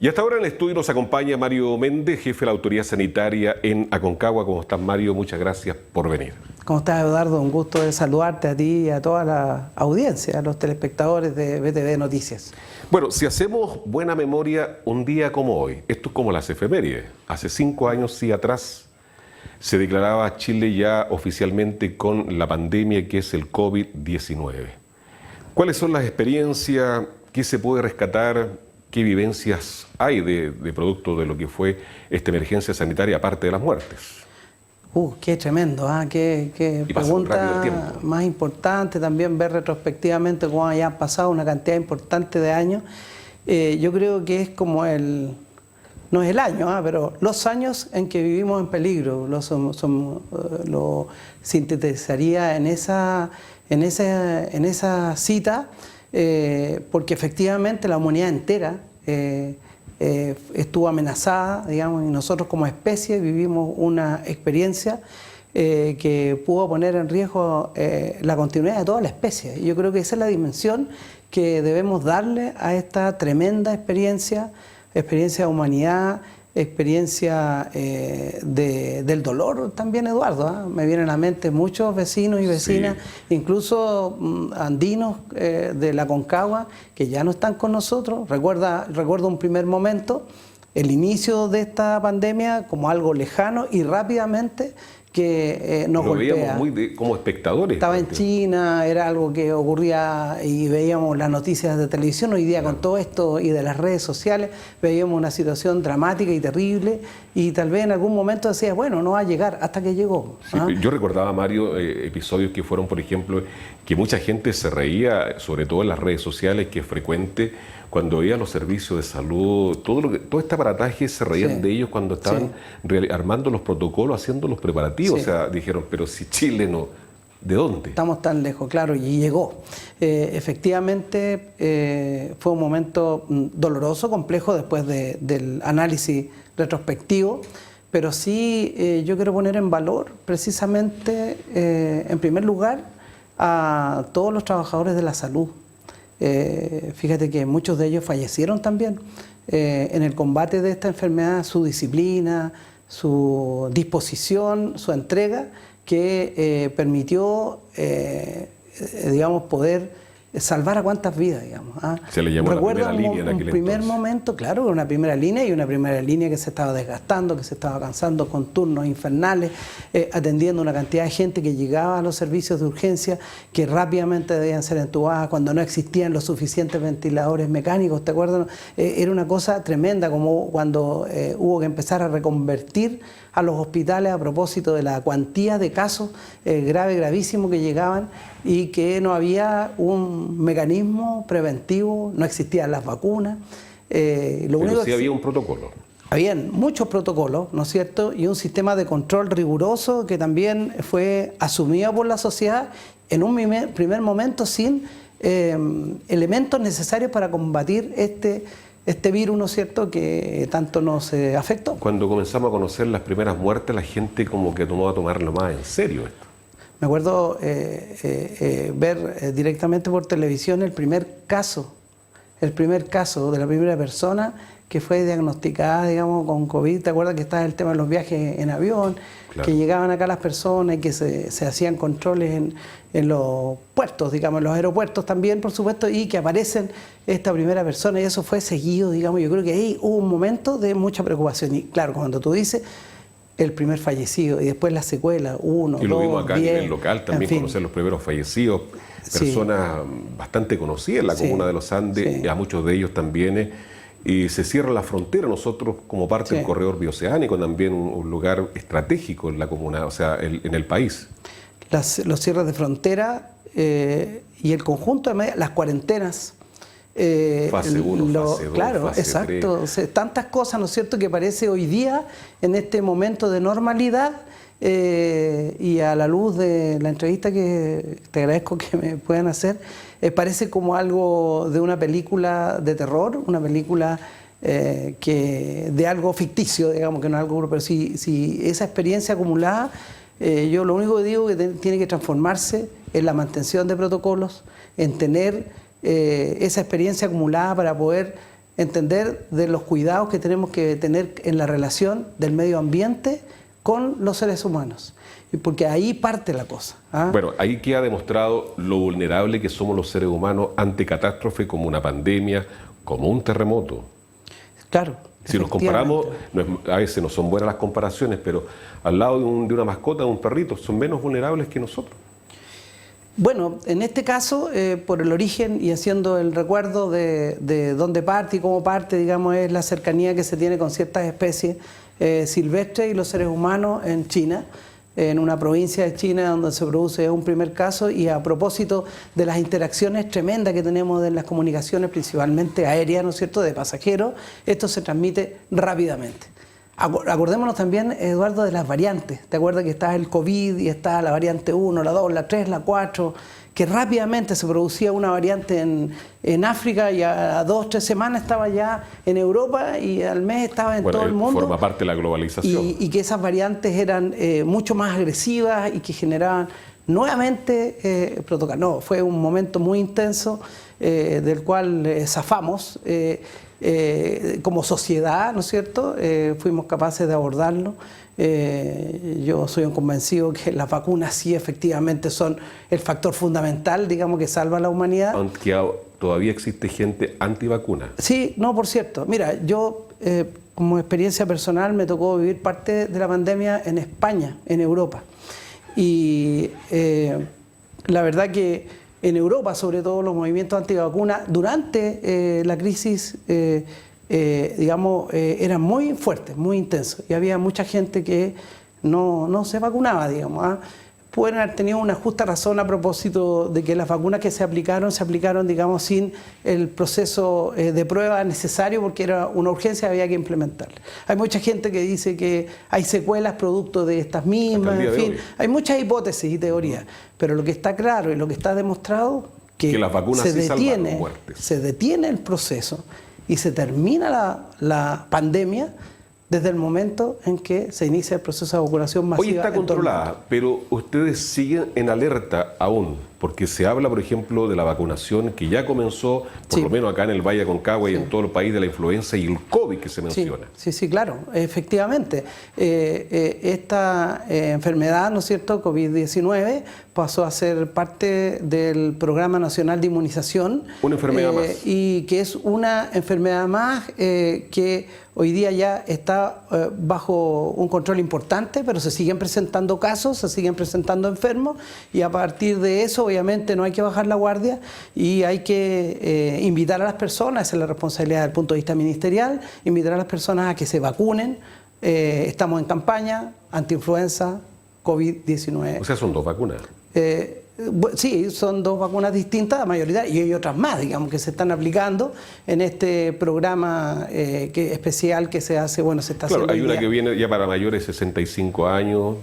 Y hasta ahora en el estudio nos acompaña Mario Méndez, jefe de la Autoridad Sanitaria en Aconcagua. ¿Cómo estás, Mario? Muchas gracias por venir. ¿Cómo estás, Eduardo? Un gusto de saludarte a ti y a toda la audiencia, a los telespectadores de BTV Noticias. Bueno, si hacemos buena memoria, un día como hoy, esto es como las efemérides. Hace 5 años, sí, atrás, se declaraba Chile ya oficialmente con la pandemia que es el COVID-19. ¿Cuáles son las experiencias? ¿Qué se puede rescatar? ¿Qué vivencias hay de producto de lo que fue esta emergencia sanitaria, aparte de las muertes? Qué tremendo, qué pregunta más importante también ver retrospectivamente cómo hayan pasado una cantidad importante de años. Yo creo que es como no es el año, pero los años en que vivimos en peligro, lo sintetizaría en esa cita, porque efectivamente la humanidad entera estuvo amenazada, digamos, y nosotros como especie vivimos una experiencia que pudo poner en riesgo la continuidad de toda la especie. Y yo creo que esa es la dimensión que debemos darle a esta tremenda experiencia de humanidad, experiencia del dolor también, Eduardo. Me vienen a la mente muchos vecinos y vecinas, sí, incluso andinos de la Aconcagua, que ya no están con nosotros. Recuerdo un primer momento, el inicio de esta pandemia como algo lejano y rápidamente que nos golpea. Lo veíamos como espectadores. Estaba en China, era algo que ocurría y veíamos las noticias de televisión. Hoy día, claro, con todo esto y de las redes sociales, veíamos una situación dramática y terrible y tal vez en algún momento decías, bueno, no va a llegar, hasta que llegó. Sí, yo recordaba, Mario, episodios que fueron, por ejemplo, que mucha gente se reía, sobre todo en las redes sociales, que es frecuente, cuando veía los servicios de salud, todo este aparataje, se reían, sí, de ellos cuando estaban, sí, armando los protocolos, haciendo los preparativos. Sí. O sea, dijeron, pero si Chile no, ¿de dónde? Estamos tan lejos, claro, y llegó. Efectivamente, fue un momento doloroso, complejo, después del análisis retrospectivo, pero sí yo quiero poner en valor precisamente, en primer lugar, a todos los trabajadores de la salud. Fíjate que muchos de ellos fallecieron también en el combate de esta enfermedad, su disciplina, su disposición, su entrega, que permitió, digamos, poder salvar a cuántas vidas, digamos. Se le llamó la primera línea en aquel entonces. Un primer momento, claro, una primera línea, y una primera línea que se estaba desgastando, que se estaba cansando con turnos infernales, atendiendo una cantidad de gente que llegaba a los servicios de urgencia, que rápidamente debían ser entubadas cuando no existían los suficientes ventiladores mecánicos, ¿te acuerdas? Era una cosa tremenda, como cuando hubo que empezar a reconvertir a los hospitales a propósito de la cuantía de casos gravísimos que llegaban y que no había un mecanismo preventivo, no existían las vacunas. Pero sí había un protocolo. Habían muchos protocolos, ¿no es cierto? Y un sistema de control riguroso que también fue asumido por la sociedad en un primer momento sin elementos necesarios para combatir este virus, ¿no es cierto?, que tanto nos afectó. Cuando comenzamos a conocer las primeras muertes, la gente como que tomó a tomarlo más en serio esto. Me acuerdo ver directamente por televisión el primer caso de la primera persona que fue diagnosticada, digamos, con COVID. ¿Te acuerdas que estaba el tema de los viajes en avión? Claro. Que llegaban acá las personas y que se hacían controles en los puertos, digamos, en los aeropuertos también, por supuesto, y que aparecen esta primera persona, y eso fue seguido, digamos. Yo creo que ahí hubo un momento de mucha preocupación. Y claro, cuando tú dices el primer fallecido y después la secuela, 1, 2, 10... Y lo vimos acá 10, a nivel local también, conocer los primeros fallecidos, personas bastante conocidas en la comuna de los Andes, y a muchos de ellos también... Y se cierra la frontera, nosotros como parte del corredor bioceánico, también un lugar estratégico en la comuna, o sea, en el país. Los cierres de frontera y el conjunto de las cuarentenas. Fase 1, fase 2, claro, fase exacto. 3. O sea, tantas cosas, ¿no es cierto?, que parece hoy día, en este momento de normalidad, y a la luz de la entrevista que te agradezco que me puedan hacer, parece como algo de una película de terror, una película de algo ficticio, digamos, que no es algo, pero si esa experiencia acumulada, yo lo único que digo es que tiene que transformarse en la mantención de protocolos, en tener esa experiencia acumulada para poder entender de los cuidados que tenemos que tener en la relación del medio ambiente con los seres humanos. Porque ahí parte la cosa. Bueno, ahí queda demostrado lo vulnerable que somos los seres humanos ante catástrofes como una pandemia, como un terremoto. Claro. Si nos comparamos, a veces no son buenas las comparaciones, pero al lado de una mascota, de un perrito, son menos vulnerables que nosotros. Bueno, en este caso, por el origen y haciendo el recuerdo de dónde parte y cómo parte, digamos, es la cercanía que se tiene con ciertas especies silvestres y los seres humanos en China, en una provincia de China donde se produce un primer caso, y a propósito de las interacciones tremendas que tenemos en las comunicaciones, principalmente aéreas, ¿no es cierto?, de pasajeros, esto se transmite rápidamente. Acordémonos también, Eduardo, de las variantes. ¿Te acuerdas que está el COVID y está la variante 1, la 2, la 3, la 4? Que rápidamente se producía una variante en África y a 2 o 3 semanas estaba ya en Europa y al mes estaba en todo el mundo. Forma parte de la globalización. Y que esas variantes eran mucho más agresivas y que generaban nuevamente protocolos. No, fue un momento muy intenso del cual zafamos como sociedad, ¿no es cierto? Fuimos capaces de abordarlo. Yo soy un convencido que las vacunas sí efectivamente son el factor fundamental, digamos, que salva a la humanidad. Aunque todavía existe gente antivacuna. Sí, no, por cierto. Mira, yo como experiencia personal me tocó vivir parte de la pandemia en España, en Europa. Y la verdad que en Europa, sobre todo, los movimientos antivacunas durante la crisis eran muy fuertes, muy intensos, y había mucha gente que no se vacunaba, digamos. Pueden haber tenido una justa razón a propósito de que las vacunas que se aplicaron, digamos, sin el proceso de prueba necesario, porque era una urgencia, había que implementarla. Hay mucha gente que dice que hay secuelas producto de estas mismas, en fin, hay muchas hipótesis y teorías, pero lo que está claro y lo que está demostrado que las vacunas sí salvaron muertes. Se detiene el proceso y se termina la pandemia desde el momento en que se inicia el proceso de vacunación masiva. Hoy está controlada, pero ustedes siguen en alerta aún, porque se habla, por ejemplo, de la vacunación que ya comenzó, por lo menos acá en el Valle de Aconcagua y en todo el país, de la influenza y el COVID que se menciona. Sí, claro, efectivamente. Esta enfermedad, ¿no es cierto?, COVID-19, pasó a ser parte del Programa Nacional de Inmunización. Una enfermedad más. Y que es una enfermedad más que hoy día ya está bajo un control importante, pero se siguen presentando casos, se siguen presentando enfermos, y a partir de eso obviamente no hay que bajar la guardia y hay que invitar a las personas, esa es la responsabilidad desde el punto de vista ministerial, invitar a las personas a que se vacunen. Estamos en campaña antiinfluenza, COVID-19. O sea, son 2 vacunas. Sí, son 2 vacunas distintas, mayoritarias, y hay otras más, digamos, que se están aplicando en este programa especial que se hace, se está haciendo. Claro, hay una que viene ya para mayores de 65 años,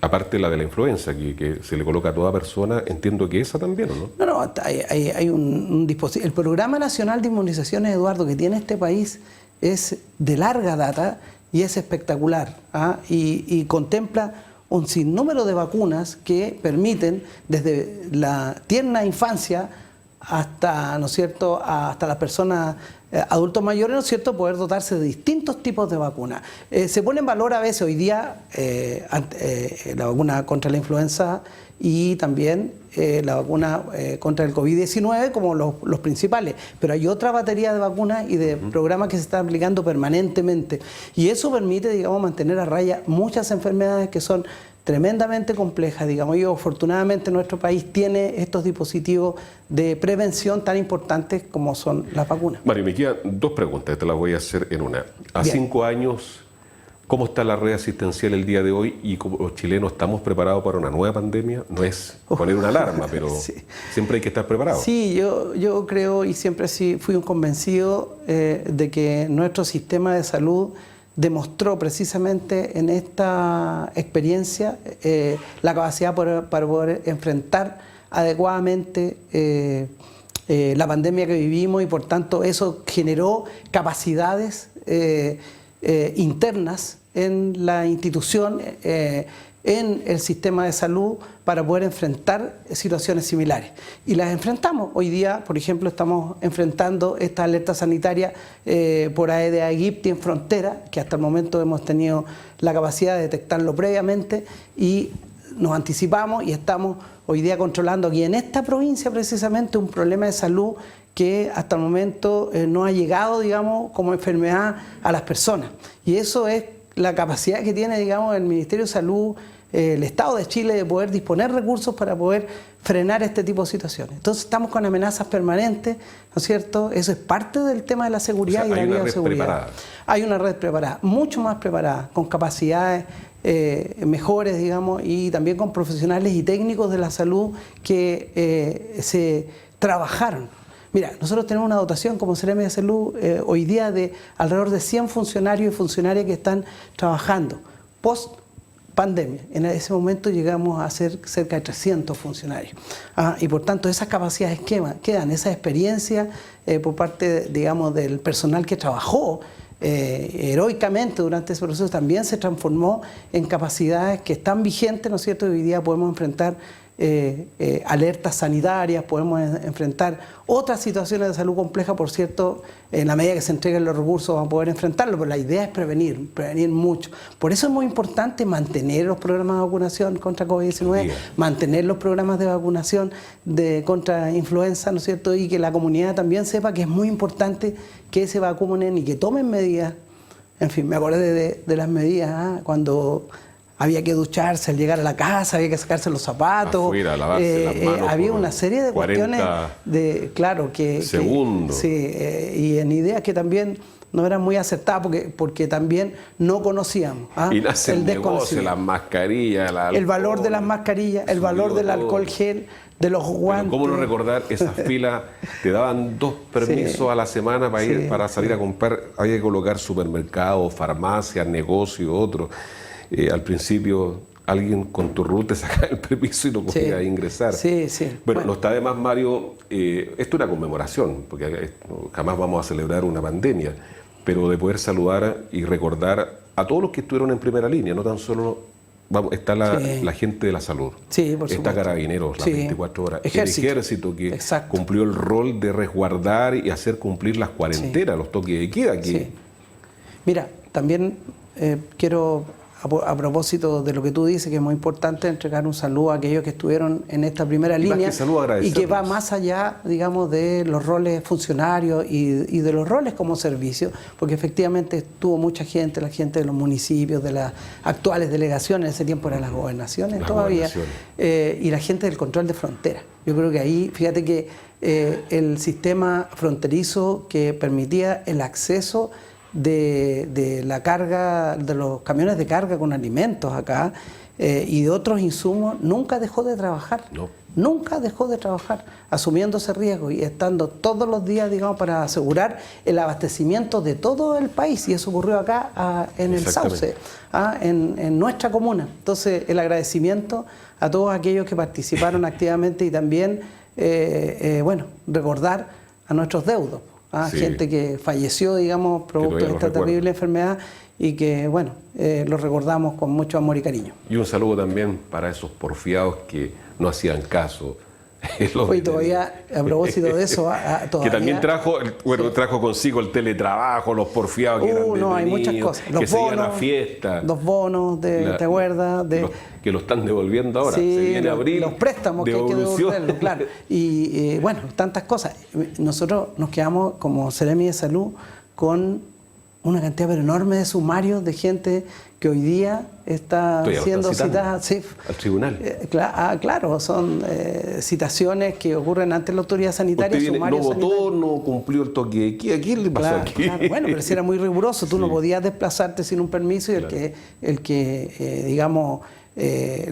aparte la de la influenza, que se le coloca a toda persona. Entiendo que esa también, ¿o no? No, hay un dispositivo. El Programa Nacional de Inmunizaciones, Eduardo, que tiene este país es de larga data y es espectacular, y contempla un sinnúmero de vacunas que permiten desde la tierna infancia hasta, ¿no es cierto?, hasta las personas adultos mayores, ¿no es cierto?, poder dotarse de distintos tipos de vacunas. Se pone en valor a veces hoy día la vacuna contra la influenza y también la vacuna contra el COVID-19 como los principales, pero hay otra batería de vacunas y de programas que se están aplicando permanentemente, y eso permite, digamos, mantener a raya muchas enfermedades que son tremendamente complejas, digamos. Y afortunadamente nuestro país tiene estos dispositivos de prevención tan importantes como son las vacunas. Mario, me quedan 2 preguntas, te las voy a hacer en una. A 5 años, ¿cómo está la red asistencial el día de hoy? Y como los chilenos, ¿estamos preparados para una nueva pandemia? No es poner una alarma, pero siempre hay que estar preparados. Sí, yo creo y siempre fui un convencido de que nuestro sistema de salud demostró precisamente en esta experiencia la capacidad para poder enfrentar adecuadamente la pandemia que vivimos, y por tanto eso generó capacidades internas en la institución, en el sistema de salud para poder enfrentar situaciones similares. Y las enfrentamos. Hoy día, por ejemplo, estamos enfrentando esta alerta sanitaria por Aedes aegypti en frontera, que hasta el momento hemos tenido la capacidad de detectarlo previamente y nos anticipamos y estamos hoy día controlando aquí en esta provincia precisamente un problema de salud que hasta el momento no ha llegado, digamos, como enfermedad a las personas. Y eso es la capacidad que tiene, digamos, el Ministerio de Salud, el Estado de Chile, de poder disponer recursos para poder frenar este tipo de situaciones. Entonces estamos con amenazas permanentes, ¿no es cierto? Eso es parte del tema de la seguridad y de la bioseguridad. Hay una red preparada, mucho más preparada, con capacidades mejores, digamos, y también con profesionales y técnicos de la salud que se trabajaron. Mira, nosotros tenemos una dotación como Seremi de Salud hoy día de alrededor de 100 funcionarios y funcionarias que están trabajando post pandemia. En ese momento llegamos a ser cerca de 300 funcionarios. Y por tanto esas capacidades quedan, esa experiencia por parte, digamos, del personal que trabajó heroicamente durante ese proceso también se transformó en capacidades que están vigentes, ¿no es cierto? Y hoy día podemos enfrentar alertas sanitarias, podemos enfrentar otras situaciones de salud complejas, por cierto, en la medida que se entreguen los recursos vamos a poder enfrentarlo, pero la idea es prevenir mucho. Por eso es muy importante mantener los programas de vacunación contra COVID-19, mantener los programas de vacunación contra influenza, ¿no es cierto? Y que la comunidad también sepa que es muy importante que se vacunen y que tomen medidas. En fin, me acordé de las medidas cuando había que ducharse al llegar a la casa, había que sacarse los zapatos. Afuera, lavarse las manos. Había una serie de cuestiones segundos. Sí, y en ideas que también no eran muy acertadas porque también no conocíamos. Y nace el negocio, las mascarillas, el valor de las mascarillas, el valor del alcohol gel, de los guantes. Pero ¿cómo no recordar esas filas? Te daban 2 permisos a la semana para salir a comprar. Había que colocar supermercados, farmacias, negocios, otros. Al principio alguien con tu RUT te sacaba el permiso y no podía ingresar. Bueno, no está de más, Mario, esto es una conmemoración, porque jamás vamos a celebrar una pandemia, pero de poder saludar y recordar a todos los que estuvieron en primera línea, no tan solo está la gente de la salud, está Carabineros las 24 horas, el ejército que cumplió el rol de resguardar y hacer cumplir las cuarentenas, los toques de queda aquí. Mira, también quiero, a propósito de lo que tú dices, que es muy importante entregar un saludo a aquellos que estuvieron en esta primera línea y que va más allá, digamos, de los roles funcionarios y de los roles como servicio, porque efectivamente estuvo mucha gente, la gente de los municipios, de las actuales delegaciones, en ese tiempo eran las gobernaciones todavía, y la gente del control de frontera. Yo creo que ahí, fíjate que el sistema fronterizo que permitía el acceso de la carga, de los camiones de carga con alimentos acá y de otros insumos, nunca dejó de trabajar. Nunca dejó de trabajar, asumiendo ese riesgo y estando todos los días, digamos, para asegurar el abastecimiento de todo el país. Y eso ocurrió acá en el Sauce, en nuestra comuna. Entonces, el agradecimiento a todos aquellos que participaron activamente y también, bueno, recordar a nuestros deudos. Gente que falleció, digamos, producto de esta terrible enfermedad y que, bueno, los recordamos con mucho amor y cariño. Y un saludo también para esos porfiados que no hacían caso. Hoy todavía, a propósito de eso, que también trajo consigo el teletrabajo, los porfiados que eran detenidos, hay muchas cosas. Que se iban a fiesta. Los bonos, ¿te acuerdas? Que lo están devolviendo ahora. Sí, se viene a abrir los préstamos que hay que devolverlos, claro. Y bueno, tantas cosas. Nosotros nos quedamos como Seremi de Salud con una cantidad pero enorme de sumarios de gente que hoy día está siendo citada al tribunal. Claro, son citaciones que ocurren ante la autoridad sanitaria. No votó, no cumplió el toque de queda. ¿Qué le pasó aquí? Bueno, pero si era muy riguroso, tú no podías desplazarte sin un permiso y el que digamos,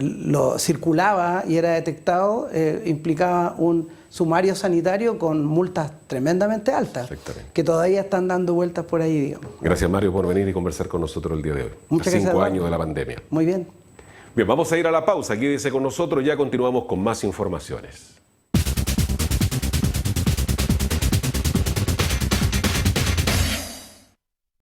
lo circulaba y era detectado, implicaba un sumario sanitario con multas tremendamente altas, que todavía están dando vueltas por ahí, digamos. Gracias, Mario, por venir y conversar con nosotros el día de hoy. Muchas gracias. 5 años de la pandemia. Muy bien. Bien, vamos a ir a la pausa. Quédese con nosotros, ya continuamos con más informaciones.